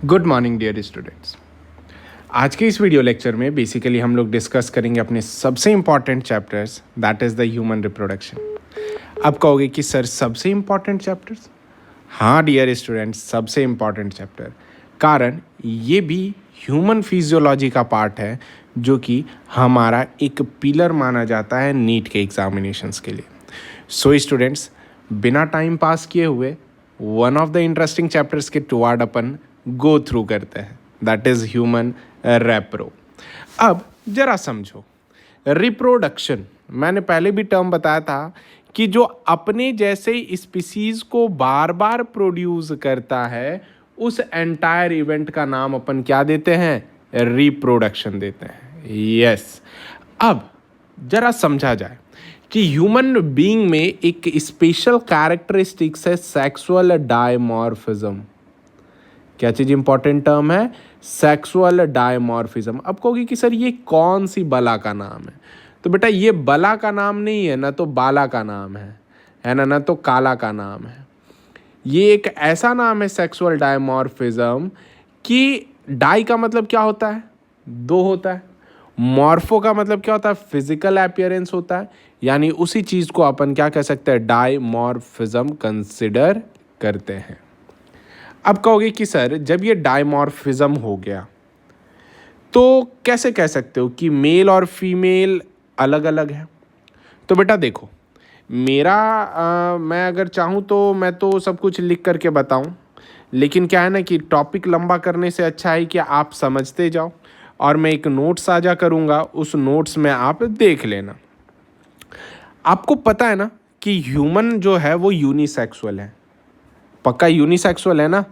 Good morning dear students. आज के इस वीडियो लेक्चर में बेसिकली हम लोग डिस्कस करेंगे अपने सबसे important chapters, that is the human reproduction. अब कहोगे कि सर सबसे इम्पॉर्टेंट चैप्टर्स? हाँ डियर स्टूडेंट्स, सबसे इम्पॉर्टेंट चैप्टर, कारण ये भी ह्यूमन फिजियोलॉजी का पार्ट है जो कि हमारा एक पिलर माना जाता है नीट के एग्जामिनेशंस के लिए। सो स्टूडेंट्स, बिना टाइम पास किए हुए one of the interesting chapters के टुवार्ड अपन गो थ्रू करते हैं, दैट इज़ ह्यूमन रेप्रो। अब जरा समझो, रिप्रोडक्शन मैंने पहले भी टर्म बताया था कि जो अपने जैसे स्पीसीज को बार बार प्रोड्यूस करता है उस एंटायर इवेंट का नाम अपन क्या देते हैं? रिप्रोडक्शन देते हैं। यस। अब जरा समझा जाए कि ह्यूमन बीइंग में एक स्पेशल कैरेक्टरिस्टिक्स है सेक्सुअल डायमॉर्फिज्म। क्या चीज़ इंपॉर्टेंट टर्म है? Sexual dimorphism. अब कहोगे कि सर ये कौन सी बला का नाम है? तो बेटा ये बला का नाम नहीं है, ना तो बाला का नाम है ना तो काला का नाम है। ये एक ऐसा नाम है सेक्सुअल डायमॉर्फिज्म कि डाई का मतलब क्या होता है? दो होता है। मॉर्फो का मतलब क्या होता है? फिजिकल अपीयरेंस होता है। यानी उसी चीज़ को अपन क्या कह सकते हैं? डायमॉर्फिज्म कंसिडर करते हैं। अब कहोगे कि सर जब ये डायमॉर्फिज्म हो गया तो कैसे कह सकते हो कि मेल और फीमेल अलग अलग है? तो बेटा देखो, मैं अगर चाहूँ तो मैं तो सब कुछ लिख करके बताऊँ, लेकिन क्या है ना कि टॉपिक लंबा करने से अच्छा है कि आप समझते जाओ और मैं एक नोट साझा करूँगा, उस नोट्स में आप देख लेना। आपको पता है ना कि ह्यूमन जो है वो यूनिसेक्सुअल है। पक्का यूनिसेक्सुअल है ना?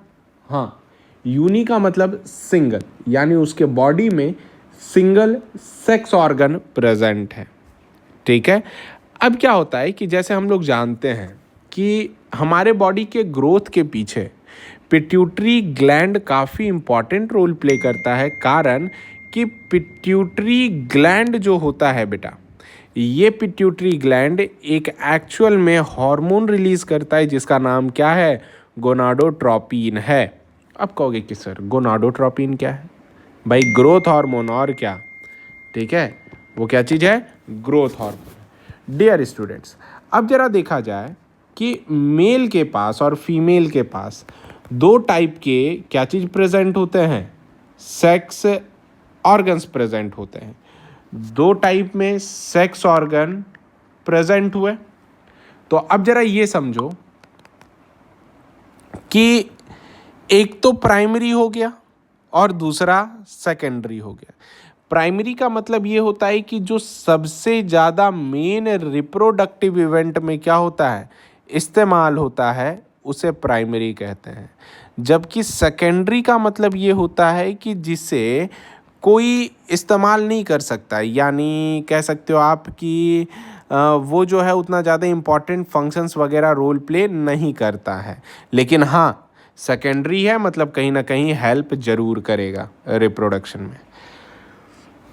हाँ, यूनि का मतलब सिंगल, यानी उसके बॉडी में सिंगल सेक्स ऑर्गन प्रेजेंट है। ठीक है। अब क्या होता है कि जैसे हम लोग जानते हैं कि हमारे बॉडी के ग्रोथ के पीछे पिट्यूटरी ग्लैंड काफ़ी इंपॉर्टेंट रोल प्ले करता है, कारण कि पिट्यूटरी ग्लैंड जो होता है बेटा, ये पिट्यूटरी ग्लैंड एक एक्चुअल में हार्मोन रिलीज करता है जिसका नाम क्या है? गोनाडोट्रोपिन है। अब कहोगे कि सर गोनाडोट्रोपिन क्या है? भाई ग्रोथ हार्मोन, और क्या? ठीक है, वो क्या चीज़ है? Growth hormone. डियर स्टूडेंट्स, अब जरा देखा जाए कि मेल के पास और फीमेल के पास दो टाइप के क्या चीज़ प्रेजेंट होते हैं? सेक्स ऑर्गन्स प्रेजेंट होते हैं। दो टाइप में सेक्स ऑर्गन प्रेजेंट हुए। तो अब जरा ये समझो कि एक तो प्राइमरी हो गया और दूसरा सेकेंडरी हो गया। प्राइमरी का मतलब ये होता है कि जो सबसे ज़्यादा मेन रिप्रोडक्टिव इवेंट में क्या होता है? इस्तेमाल होता है, उसे प्राइमरी कहते हैं। जबकि सेकेंडरी का मतलब ये होता है कि जिसे कोई इस्तेमाल नहीं कर सकता, यानी कह सकते हो आप कि वो जो है उतना ज़्यादा इम्पॉर्टेंट फंक्शंस वगैरह रोल प्ले नहीं करता है, लेकिन हाँ सेकेंडरी है मतलब कहीं ना कहीं हेल्प जरूर करेगा रिप्रोडक्शन में।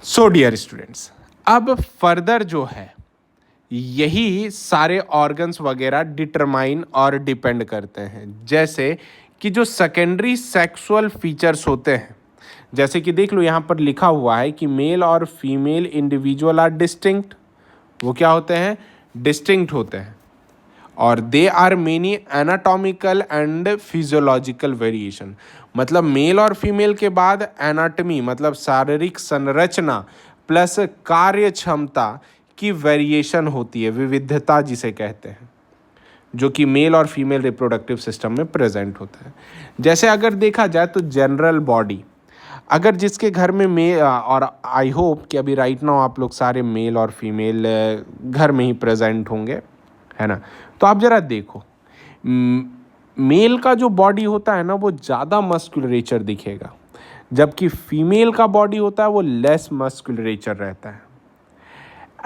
सो डियर स्टूडेंट्स, अब फर्दर जो है यही सारे ऑर्गन्स वगैरह डिटरमाइन और डिपेंड करते हैं। जैसे कि जो सेकेंडरी सेक्सुअल फीचर्स होते हैं, जैसे कि देख लो यहाँ पर लिखा हुआ है कि मेल और फीमेल इंडिविजुअल आर डिस्टिंक्ट। वो क्या होते हैं? डिस्टिंक्ट होते हैं। और they are many anatomical and physiological variation, मतलब मेल और फीमेल के बाद एनाटमी मतलब शारीरिक संरचना प्लस कार्य क्षमता की वेरिएशन होती है, विविधता जिसे कहते हैं, जो कि मेल और फीमेल रिप्रोडक्टिव सिस्टम में प्रेजेंट होता है। जैसे अगर देखा जाए तो जनरल बॉडी, अगर जिसके घर में और आई होप कि अभी राइट नाउ आप लोग सारे मेल और फीमेल घर में ही प्रेजेंट होंगे, है ना? तो आप जरा देखो, मेल का जो बॉडी होता है ना वो ज़्यादा मस्कुलरेचर दिखेगा, जबकि फीमेल का बॉडी होता है वो लेस मस्कुलरेचर रहता है।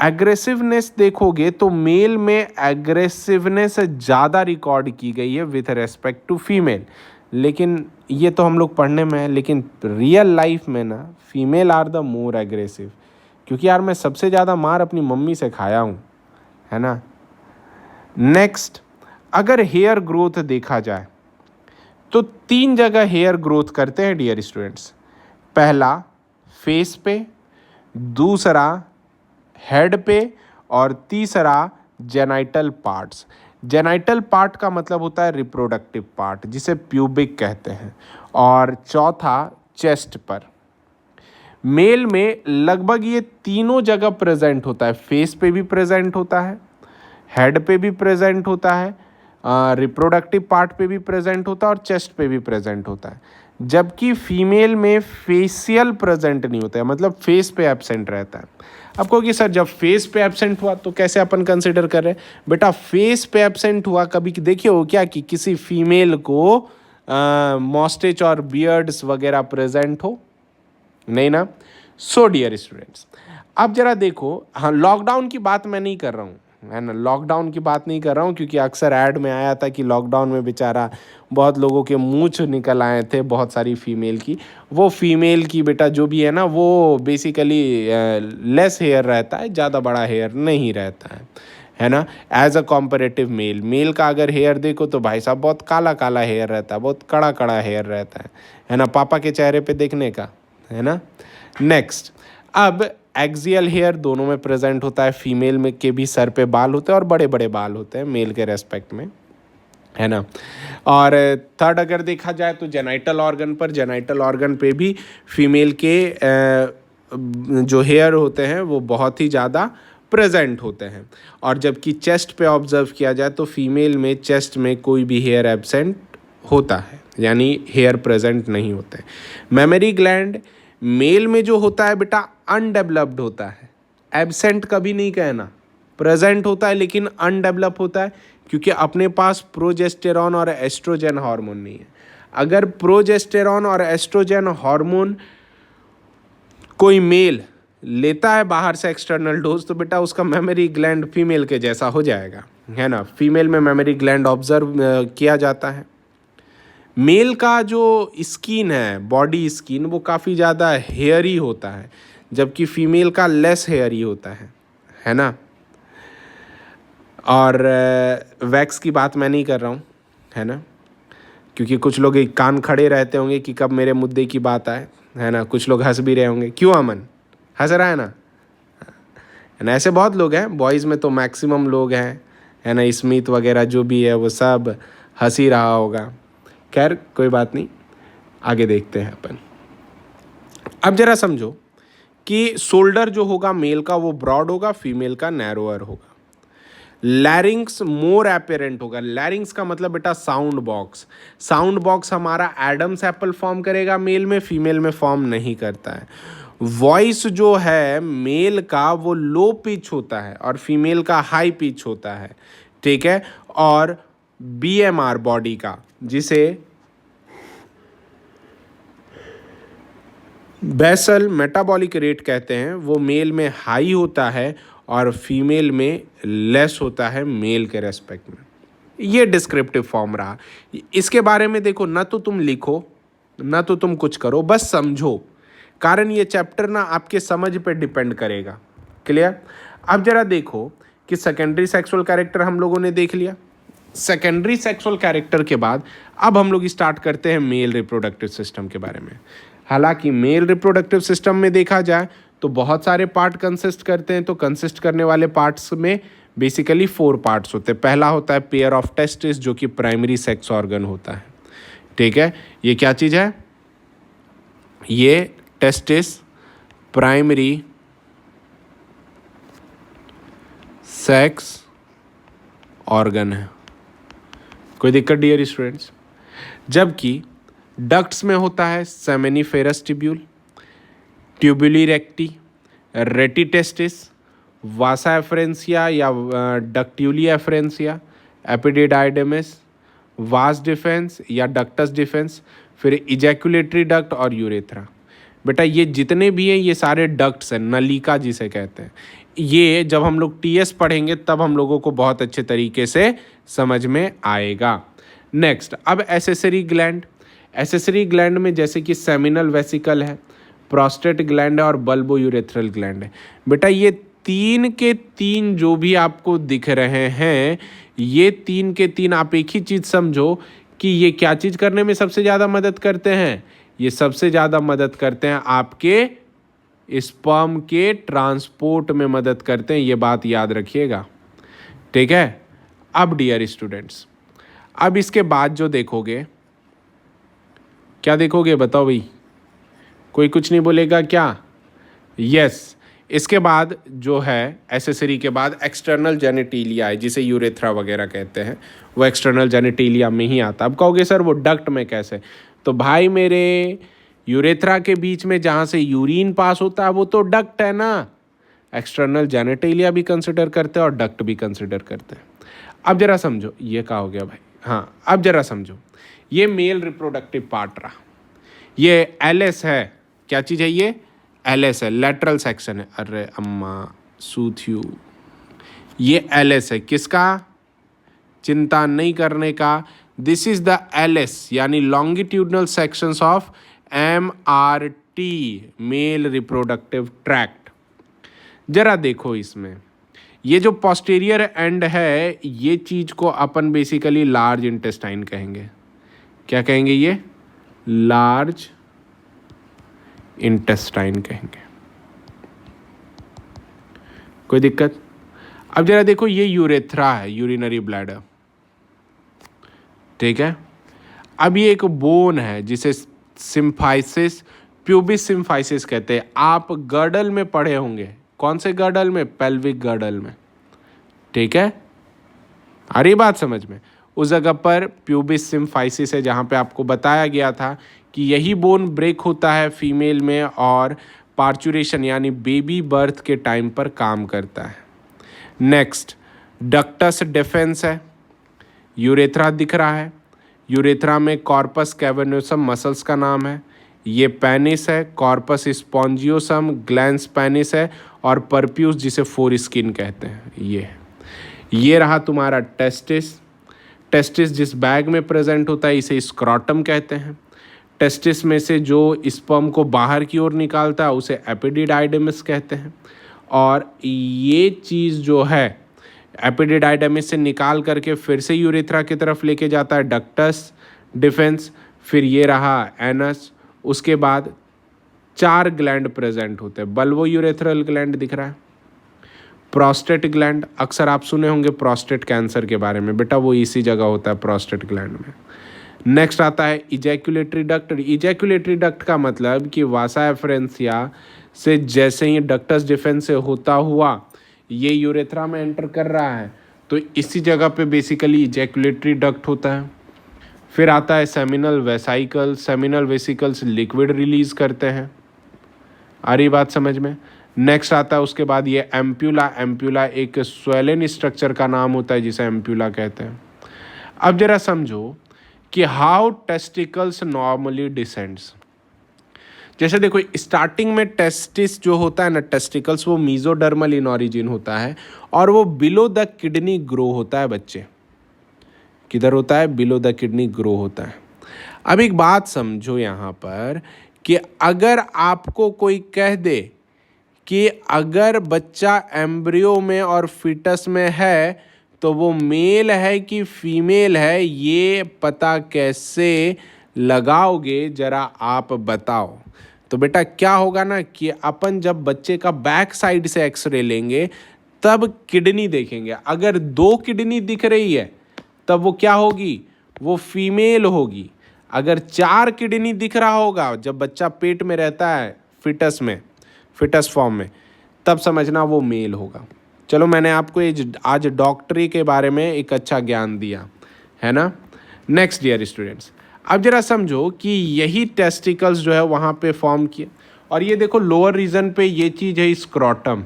एग्रेसिवनेस देखोगे तो मेल में एग्रेसिवनेस ज़्यादा रिकॉर्ड की गई है विथ रेस्पेक्ट टू फीमेल, लेकिन ये तो हम लोग पढ़ने में है, लेकिन रियल लाइफ में ना female are the more aggressive, क्योंकि यार मैं सबसे ज़्यादा मार अपनी मम्मी से खाया हूँ, है ना? नेक्स्ट, अगर हेयर ग्रोथ देखा जाए तो 3 जगह हेयर ग्रोथ करते हैं डियर स्टूडेंट्स। पहला फेस पे, दूसरा हेड पे, और तीसरा जेनाइटल पार्ट्स। जेनाइटल पार्ट का मतलब होता है रिप्रोडक्टिव पार्ट, जिसे प्यूबिक कहते हैं, और चौथा चेस्ट पर। मेल में लगभग ये तीनों जगह प्रेजेंट होता है। फेस पे भी प्रेजेंट होता है, हेड पे भी प्रेजेंट होता है, रिप्रोडक्टिव पार्ट पे भी प्रेजेंट होता है, और चेस्ट पे भी प्रेजेंट होता है। जबकि फीमेल में फेशियल प्रेजेंट नहीं होता है, मतलब फेस पे एब्सेंट रहता है। अब कहोगे सर जब फेस पे एब्सेंट हुआ तो कैसे अपन कंसिडर कर रहे हैं? बेटा फेस पे एब्सेंट हुआ, कभी देखिए हो क्या कि किसी फीमेल को मॉस्टेच और बियर्ड्स वगैरह प्रेजेंट हो? नहीं ना। सो डियर स्टूडेंट्स, अब जरा देखो, हाँ लॉकडाउन की बात मैं नहीं कर रहा हूँ, है ना, लॉकडाउन की बात नहीं कर रहा हूँ, क्योंकि अक्सर ऐड में आया था कि लॉकडाउन में बेचारा बहुत लोगों के मूंछ निकल आए थे, बहुत सारी फीमेल की। वो फीमेल की बेटा जो भी है ना, वो बेसिकली लेस हेयर रहता है, ज़्यादा बड़ा हेयर नहीं रहता है ना, as a comparative male. Male का अगर हेयर देखो तो भाई साहब बहुत काला काला हेयर रहता है, बहुत कड़ा कड़ा हेयर रहता है ना, पापा के चेहरे पे देखने का, है ना। नेक्स्ट, अब एक्सियल हेयर दोनों में प्रेजेंट होता है। फीमेल में के भी सर पे बाल होते हैं और बड़े बड़े बाल होते हैं मेल के रेस्पेक्ट में, है ना। और थर्ड अगर देखा जाए तो जेनाइटल ऑर्गन पर, जेनाइटल ऑर्गन पे भी फीमेल के जो हेयर होते हैं वो बहुत ही ज़्यादा प्रेजेंट होते हैं। और जबकि चेस्ट पे ऑब्जर्व किया जाए तो फीमेल में चेस्ट में कोई भी हेयर एब्सेंट होता है, यानी हेयर प्रेजेंट नहीं होते हैं। मेमोरी ग्लैंड मेल में जो होता है बेटा अनडेवलप्ड होता है, एब्सेंट कभी नहीं कहना, प्रेजेंट होता है लेकिन अनडेवलप होता है, क्योंकि अपने पास प्रोजेस्टेरॉन और एस्ट्रोजन हार्मोन नहीं है। अगर प्रोजेस्टेरॉन और एस्ट्रोजन हार्मोन कोई मेल लेता है बाहर से एक्सटर्नल डोज, तो बेटा उसका मेमोरी ग्लैंड फीमेल के जैसा हो जाएगा, है ना। फीमेल में मेमोरी ग्लैंड ऑब्जर्व किया जाता है। मेल का जो स्किन है, बॉडी स्किन, वो काफ़ी ज़्यादा हेयरी होता है, जबकि फीमेल का लेस हेयरी होता है ना। और वैक्स की बात मैं नहीं कर रहा हूँ, है ना, क्योंकि कुछ लोग एक कान खड़े रहते होंगे कि कब मेरे मुद्दे की बात आए, है ना। कुछ लोग हंस भी रहे होंगे, क्यों अमन हंस रहा है ना, ऐसे बहुत लोग हैं, बॉयज़ में तो मैक्सिमम लोग हैं, है ना, स्मिथ वगैरह जो भी है वो सब हंस ही रहा होगा। खैर कोई बात नहीं, आगे देखते हैं अपन। अब जरा समझो कि शोल्डर जो होगा मेल का वो ब्रॉड होगा, फीमेल का नैरोअर होगा। लैरिंग्स मोर एपेरेंट होगा। लैरिंग्स का मतलब बेटा साउंड बॉक्स। साउंड बॉक्स हमारा एडम्स एप्पल फॉर्म करेगा मेल में, फीमेल में फॉर्म नहीं करता है। वॉइस जो है मेल का वो लो पिच होता है और फीमेल का हाई पिच होता है, ठीक है। और बीएमआर बॉडी का, जिसे बेसल मेटाबॉलिक रेट कहते हैं, वो मेल में हाई होता है और फीमेल में लेस होता है मेल के रेस्पेक्ट में। ये डिस्क्रिप्टिव फॉर्म रहा। इसके बारे में देखो, ना तो तुम लिखो ना तो तुम कुछ करो, बस समझो, कारण ये चैप्टर ना आपके समझ पे डिपेंड करेगा। क्लियर? अब जरा देखो कि सेकेंडरी सेक्सुअल कैरेक्टर हम लोगों ने देख लिया। सेकेंडरी सेक्सुअल कैरेक्टर के बाद अब हम लोग स्टार्ट करते हैं मेल रिप्रोडक्टिव सिस्टम के बारे में। हालांकि मेल रिप्रोडक्टिव सिस्टम में देखा जाए तो बहुत सारे पार्ट कंसिस्ट करते हैं, तो कंसिस्ट करने वाले पार्ट्स में बेसिकली 4 पार्ट्स होते हैं। पहला होता है पेयर ऑफ टेस्टिस, जो कि प्राइमरी सेक्स ऑर्गन होता है, ठीक है। ये क्या चीज़ है? ये टेस्टिस प्राइमरी सेक्स ऑर्गन है। कोई दिक्कत डियर स्टूडेंट्स? जबकि डक्ट्स में होता है सेमेनिफेरस ट्यूब्यूल, ट्यूबुली रेक्टी, रेटिटेस्टिस, वासा एफ्रेंसिया या डक्ट्यूली एफ्रेंसिया, एपिडिडाइडेमिस, वास डिफेंस या डक्टस डिफेंस, फिर इजैकुलेटरी डक्ट और यूरेथ्रा। बेटा ये जितने भी हैं ये सारे डक्ट्स हैं, नलिका जिसे कहते हैं। ये जब हम लोग टीएस पढ़ेंगे तब हम लोगों को बहुत अच्छे तरीके से समझ में आएगा। नेक्स्ट, अब एसेसरी ग्लैंड। एसेसरी ग्लैंड में जैसे कि सेमिनल वेसिकल है, प्रोस्टेट ग्लैंड है और बल्बो यूरेथ्रल ग्लैंड है। बेटा ये 3 के 3 जो भी आपको दिख रहे हैं, ये 3 के 3 आप एक ही चीज़ समझो कि ये क्या चीज़ करने में सबसे ज़्यादा मदद करते हैं? ये सबसे ज़्यादा मदद करते हैं आपके स्पर्म के ट्रांसपोर्ट में मदद करते हैं, ये बात याद रखिएगा, ठीक है। अब डियर स्टूडेंट्स, अब इसके बाद जो देखोगे, क्या देखोगे बताओ भाई? कोई कुछ नहीं बोलेगा क्या? यस, इसके बाद जो है एसेसरी के बाद एक्सटर्नल जेनिटेलिया है, जिसे यूरेथ्रा वगैरह कहते हैं, वो एक्सटर्नल जेनिटेलिया में ही आता है। अब कहोगे सर वो डक्ट में कैसे? तो भाई मेरे, यूरेथ्रा के बीच में जहाँ से यूरिन पास होता है वो तो डक्ट है ना। एक्सटर्नल जेनिटेलिया भी कंसिडर करते हैं और डक्ट भी कंसिडर करते हैं। अब जरा समझो, ये क्या हो गया भाई? हाँ, अब जरा समझो, ये मेल रिप्रोडक्टिव पार्ट रहा, ये एलएस है। क्या चीज़ है ये? एलएस है, लेटरल सेक्शन है। अरे अम्मा सूथ्यू, ये एलएस है। किसका? चिंता नहीं करने का। दिस इज द एलएस, यानी longitudinal sections of MRT, male reproductive tract. जरा देखो इसमें, ये जो पोस्टीरियर एंड है, ये चीज़ को अपन बेसिकली लार्ज इंटेस्टाइन कहेंगे। क्या कहेंगे? ये लार्ज इंटेस्टाइन कहेंगे। कोई दिक्कत? अब जरा देखो, ये यूरेथ्रा है, यूरिनरी ब्लैडर, ठीक है। अब ये एक बोन है जिसे सिम्फाइसिस, प्यूबिस सिम्फाइसिस कहते हैं। आप गर्डल में पढ़े होंगे। कौन से गर्डल में? पेल्विक गर्डल में, ठीक है। आ रही बात समझ में? उस जगह पर प्यूबिस सिम्फाइसिस है, जहाँ पे आपको बताया गया था कि यही बोन ब्रेक होता है फीमेल में और पार्चुरेशन यानी बेबी बर्थ के टाइम पर काम करता है। नेक्स्ट, डक्टस डिफेंस है। यूरेथ्रा दिख रहा है, यूरेथ्रा में कॉर्पस कैवर्नोसम मसल्स का नाम है। ये पेनिस है, कॉर्पस स्पॉन्जियोसम, ग्लैंस पेनिस है, और परप्यूस जिसे फोर स्किन कहते हैं। ये रहा तुम्हारा टेस्टिस। टेस्टिस जिस बैग में प्रेजेंट होता है इसे स्क्रॉटम कहते हैं। टेस्टिस में से जो स्पर्म को बाहर की ओर निकालता है उसे एपिडिडाइडेमिस कहते हैं। और ये चीज़ जो है एपिडिडाइडेमिस से निकाल करके फिर से यूरेथ्रा की तरफ लेके जाता है डक्टस डिफेंस। फिर ये रहा एनस। उसके बाद 4 ग्लैंड प्रेजेंट होते हैं। बल्बो यूरेथ्रल ग्लैंड दिख रहा है, प्रोस्टेट ग्लैंड, अक्सर आप सुने होंगे प्रोस्टेट कैंसर के बारे में, बेटा वो इसी जगह होता है प्रोस्टेट ग्लैंड में। नेक्स्ट आता है इजैकुलेटरी डक्ट। इजैकुलेटरी डक्ट का मतलब कि वासा एफरेंसिया से जैसे ही डक्टस डिफेंस से होता हुआ ये यूरेथ्रा में एंटर कर रहा है तो इसी जगह पे बेसिकली इजैकुलेटरी डक्ट होता है। फिर आता है seminal vesicle. Seminal vesicles liquid release करते हैं। आ रही बात समझ में? नेक्स्ट आता है उसके बाद ये एम्प्यूला। एम्प्यूला एक स्वेलन स्ट्रक्चर का नाम होता है जिसे एम्प्यूला कहते हैं। अब जरा समझो कि हाउ टेस्टिकल्स नॉर्मली डिसेंड्स। जैसे देखो स्टार्टिंग में टेस्टिस जो होता है ना, टेस्टिकल्स, वो मीजोडर्मल इन ऑरिजिन होता है और वो बिलो द किडनी ग्रो होता है। बच्चे किधर होता है? बिलो द किडनी ग्रो होता है। अब एक बात समझो यहाँ पर कि अगर आपको कोई कह दे कि अगर बच्चा एम्ब्रियो में और फीटस में है तो वो मेल है कि फीमेल है, ये पता कैसे लगाओगे जरा आप बताओ। तो बेटा क्या होगा ना कि अपन जब बच्चे का बैक साइड से एक्सरे लेंगे तब किडनी देखेंगे। अगर 2 किडनी दिख रही है तब वो क्या होगी? वो फीमेल होगी। अगर 4 किडनी दिख रहा होगा जब बच्चा पेट में रहता है फिटस में, फिटस फॉर्म में, तब समझना वो मेल होगा। चलो मैंने आपको आज डॉक्टरी के बारे में एक अच्छा ज्ञान दिया है ना। नेक्स्ट डियर स्टूडेंट्स, अब जरा समझो कि यही टेस्टिकल्स जो है वहाँ पे फॉर्म किए और ये देखो लोअर रीजन पे ये चीज़ है स्क्रोटम,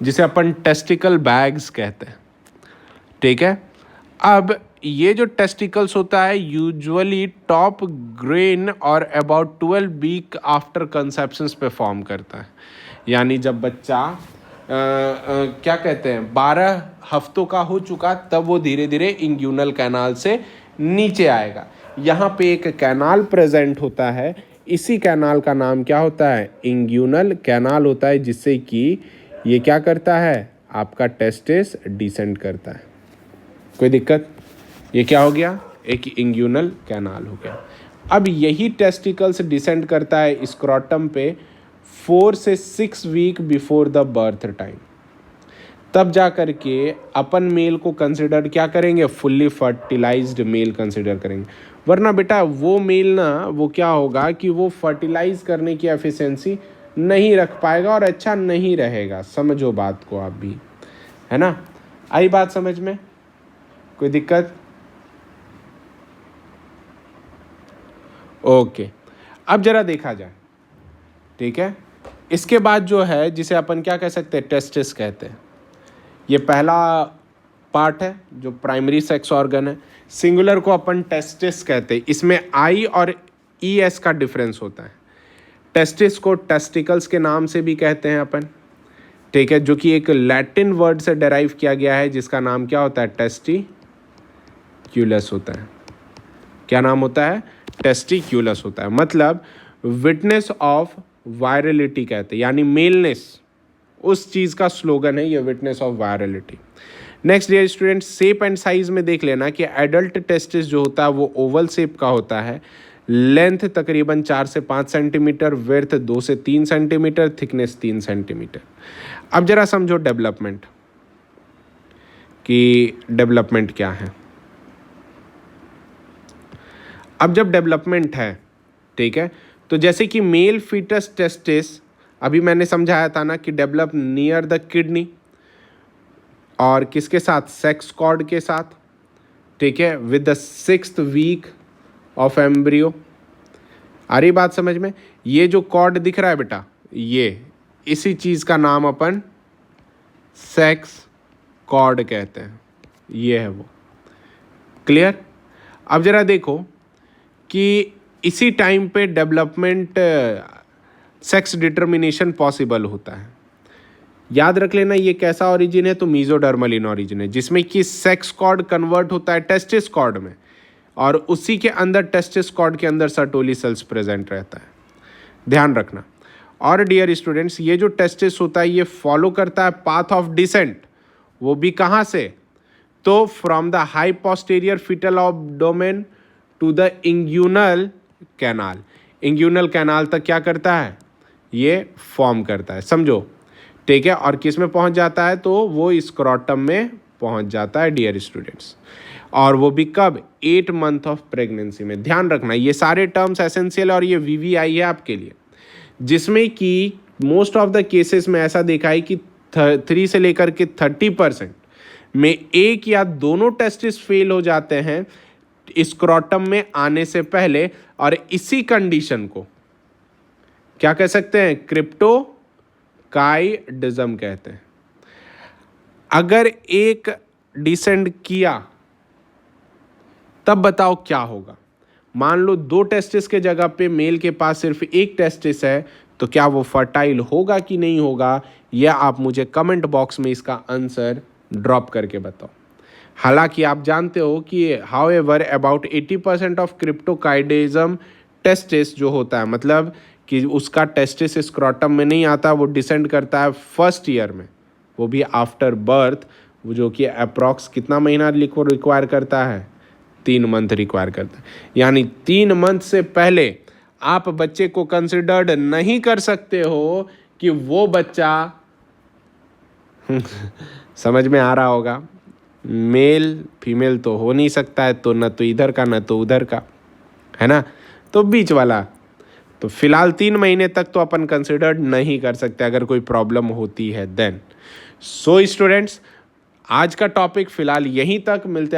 जिसे अपन टेस्टिकल बैग्स कहते हैं, ठीक है। अब ये जो टेस्टिकल्स होता है यूजुअली टॉप ग्रेन और अबाउट 12 वीक आफ्टर कंसेप्शंस पे फॉर्म करता है। यानी जब बच्चा क्या कहते हैं 12 हफ्तों का हो चुका तब वो धीरे धीरे इंग्यूनल कैनाल से नीचे आएगा। यहाँ पे एक कैनाल प्रेजेंट होता है, इसी कैनाल का नाम क्या होता है? इंग्यूनल कैनाल होता है, जिससे कि ये क्या करता है? आपका टेस्टिस डिसेंड करता है। कोई दिक्कत? ये क्या हो गया? एक इंग्यूनल कैनाल हो गया। अब यही टेस्टिकल्स डिसेंड करता है स्क्रोटम पे 4 से 6 week before the birth time. तब जा कर के अपन मेल को कंसिडर क्या करेंगे, फुल्ली फर्टिलाइज्ड मेल कंसिडर करेंगे। वरना बेटा वो मेल ना वो क्या होगा कि वो फर्टिलाइज करने की एफिशिएंसी नहीं रख पाएगा और अच्छा नहीं रहेगा। समझो बात को आप भी, है ना। आई बात समझ में, कोई दिक्कत? ओके, अब जरा देखा जाए, ठीक है। इसके बाद जो है जिसे अपन क्या कह सकते हैं, टेस्टिस कहते हैं। ये पहला पार्ट है जो प्राइमरी सेक्स ऑर्गन है। सिंगुलर को अपन टेस्टिस कहते हैं। इसमें आई और ई एस का डिफरेंस होता है। टेस्टिस को टेस्टिकल्स के नाम से भी कहते हैं अपन, ठीक है, जो कि एक लैटिन वर्ड से डेराइव किया गया है जिसका नाम क्या होता है, टेस्टिक्यूलस होता है। क्या नाम होता है, टेस्टिक्यूलस होता है। मतलब विटनेस ऑफ वायरलिटी कहते हैं, यानी मेलनेस, उस चीज़ का स्लोगन है ये, witness of virility. Next dear student, shape and size में देख लेना कि एडल्ट टेस्टिस जो होता है वो ओवल शेप का होता है। लेंथ तकरीबन 4 से 5 सेंटीमीटर, विड्थ 2 से 3 सेंटीमीटर, थिकनेस 3 सेंटीमीटर। अब जरा समझो डेवलपमेंट कि डेवलपमेंट क्या है। अब जब डेवलपमेंट है, ठीक है, तो जैसे कि मेल फीटस टेस्टिस अभी मैंने समझाया था ना कि डेवलप नियर द किडनी, और किसके साथ, सेक्स कॉर्ड के साथ, ठीक है, with the 6th week of embryo. आ रही बात समझ में? ये जो कॉर्ड दिख रहा है बेटा, ये इसी चीज़ का नाम अपन सेक्स कॉर्ड कहते हैं। ये है वो, क्लियर। अब जरा देखो कि इसी टाइम पे डेवलपमेंट सेक्स डिटर्मिनेशन पॉसिबल होता है। याद रख लेना ये कैसा ओरिजिन है, तो मीजोडर्मल इन ओरिजिन है, जिसमें कि सेक्स कॉर्ड कन्वर्ट होता है टेस्टिस कॉर्ड में, और उसी के अंदर टेस्टिस कॉर्ड के अंदर सर्टोली सेल्स प्रेजेंट रहता है। ध्यान रखना। और डियर स्टूडेंट्स, ये जो टेस्टिस होता है ये फॉलो करता है पाथ ऑफ डिसेंट। वो भी कहाँ से, तो from the high posterior fetal abdomen to the inguinal canal. Inguinal canal तक क्या करता है, ये फॉर्म करता है, समझो, ठीक है। और किस में पहुंच जाता है, तो वो स्क्रोटम में पहुंच जाता है डियर स्टूडेंट्स। और वो भी कब, 8 मंथ ऑफ प्रेगनेंसी में। ध्यान रखना ये सारे टर्म्स एसेंशियल, और ये वीवीआई है आपके लिए, जिसमें कि मोस्ट ऑफ द केसेस में ऐसा देखा है कि 3 से लेकर के 30% में एक या दोनों टेस्टिस फेल हो जाते हैं स्क्रोटम में आने से पहले। और इसी कंडीशन को क्या कह सकते हैं, क्रिप्टोकाइडिज्म कहते हैं। अगर एक डिसेंड किया तब बताओ क्या होगा। मान लो 2 टेस्टिस के जगह पे मेल के पास सिर्फ एक टेस्टिस है, तो क्या वो फर्टाइल होगा कि नहीं होगा, यह आप मुझे कमेंट बॉक्स में इसका आंसर ड्रॉप करके बताओ। हालांकि आप जानते हो कि हाउएवर अबाउट 80% ऑफ क्रिप्टोकाइडिज्म टेस्टिस जो होता है, मतलब कि उसका टेस्टिस स्क्रोटम में नहीं आता, वो डिसेंड करता है फर्स्ट ईयर में, वो भी आफ्टर बर्थ, जो कि अप्रॉक्स कितना महीना रिक्वायर करता है, 3 मंथ रिक्वायर करता है। यानी 3 मंथ से पहले आप बच्चे को कंसिडर्ड नहीं कर सकते हो कि वो बच्चा समझ में आ रहा होगा, मेल फीमेल तो हो नहीं सकता है, तो न तो इधर का न तो उधर का, है ना, तो बीच वाला। तो फिलहाल 3 महीने तक तो अपन कंसिडर्ड नहीं कर सकते अगर कोई प्रॉब्लम होती है देन। सो स्टूडेंट्स, आज का टॉपिक फिलहाल यहीं तक, मिलते हैं